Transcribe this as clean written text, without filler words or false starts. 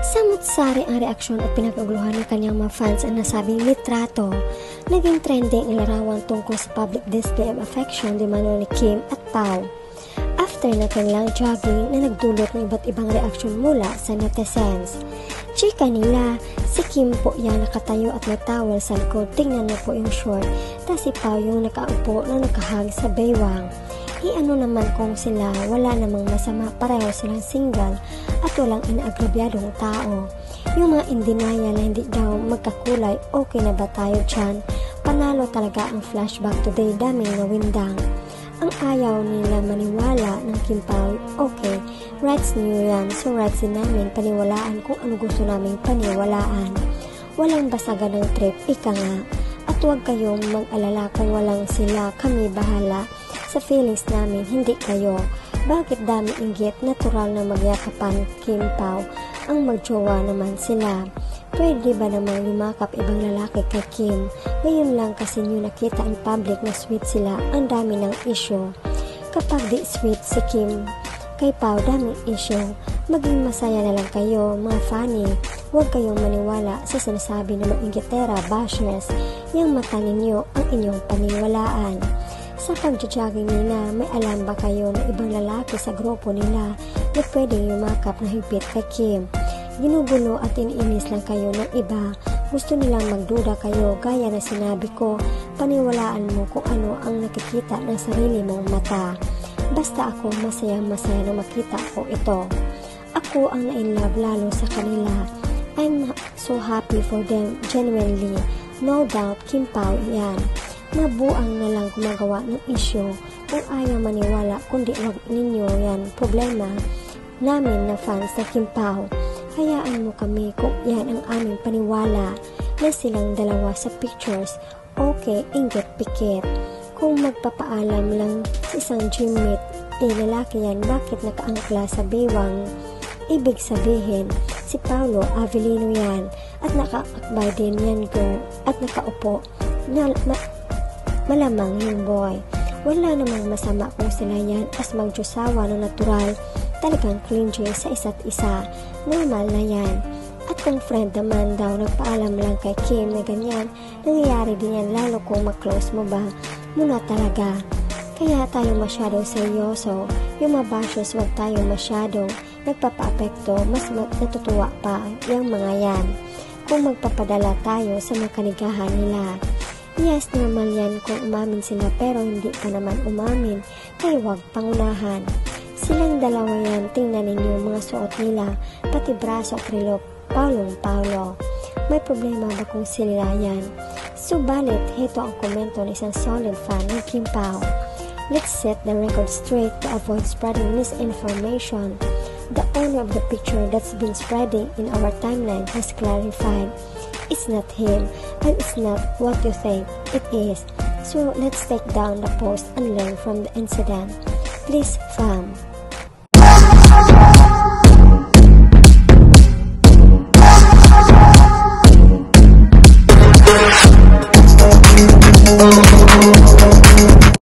Samut-sari ang reaksyon at pinag-uguluhan ng kanyang mga fans ang nasabing litrato. Naging trending ang larawan tungkol sa public display of affection di mano ni Kim at Pao. After na kanilang jogging na nagdulot ng iba't ibang reaksyon mula sa netizens. Chika nila, si Kim po yan nakatayo at may towel sa likod, tingnan mo po yung short, tas si Pao yung nakaupo na nakahag sa baywang. Ano naman kung sila, wala namang masama, pareho silang single at walang inaagrabyadong tao. Yung mga in denial na hindi daw magkakulay, okay na ba tayo dyan? Panalo talaga ang flashback today, daming nawindang. Ang ayaw nila maniwala ng Kim Pao, okay, rights niyo yan, so rights din namin paniwalaan kung ano gusto naming paniwalaan. Walang basagan ng trip, ika nga. At huwag kayong mag-alala kung walang sila, kami bahala sa feelings namin, hindi kayo. Bakit dami inggit, natural na magyakapan Kim Pao, ang magjowa naman sila. Pwede ba namang lumakap ibang lalaki kay Kim? Ngayon lang kasi nyo nakita in public na sweet sila, ang dami ng issue. Kapag di sweet si Kim kay Pao, daming issue. Maging masaya na lang kayo, mga funny. Huwag kayong maniwala sa sinasabi ng mga inggitera bashers. Yang mata ninyo ang inyong paniwalaan. Sa pagja-jogging nila, may alam ba kayo na ibang lalaki sa grupo nila na pwedeng yumakap na higpit kay Kim? Ginugulo at iniinis lang kayo ng iba. Gusto nilang magduda kayo, gaya na sinabi ko, paniwalaan mo kung ano ang nakikita ng sarili mong mata. Basta ako masaya na makita ko ito. Ako ang na-inlove lalo sa kanila. I'm so happy for them, genuinely. No doubt, Kim Pao yan. Mabuang na lang gumagawa ng issue. Kung ayaw maniwala, kundi wag ninyo yan. Problema namin na fans na Kim Pao. Hayaan mo kami kung yan ang aming paniwala na silang dalawa sa pictures. Okay, inggit pikit. Kung magpapaalam lang sa isang gym mate, lalaki yan, bakit nakaangkla sa baywang? Ibig sabihin, si Paolo Avellino yan at nakaakbay din yan girl at nakaupo. Malamang yung boy. Wala namang masama kung sila yan as magjusawa na natural, talagang clingy sa isa't isa. Normal na yan. At kung friend naman daw nagpaalam lang kay Kim na ganyan, nangyayari din yan lalo kung mag-close mo ba muna talaga. Kaya tayo masyadong seryoso. Yung mabashers wag tayo masyadong nagpapa-apekto, mas natutuwa pa yung mga yan. Kung magpapadala tayo sa mga kanigahan nila. Yes, normal yan kung umamin sila pero hindi pa naman umamin, kaya wag pangunahan. Silang dalawa yan, tingnan ninyo mga suot nila, pati braso at relo, Paolo. May problema ba kung sila yan? Subalit, heto ang komento ng isang solid fan ng Kim Pao. Let's set the record straight to avoid spreading misinformation. The owner of the picture that's been spreading in our timeline has clarified. It's not him, and it's not what you think it is. So let's take down the post and learn from the incident. Please, fam.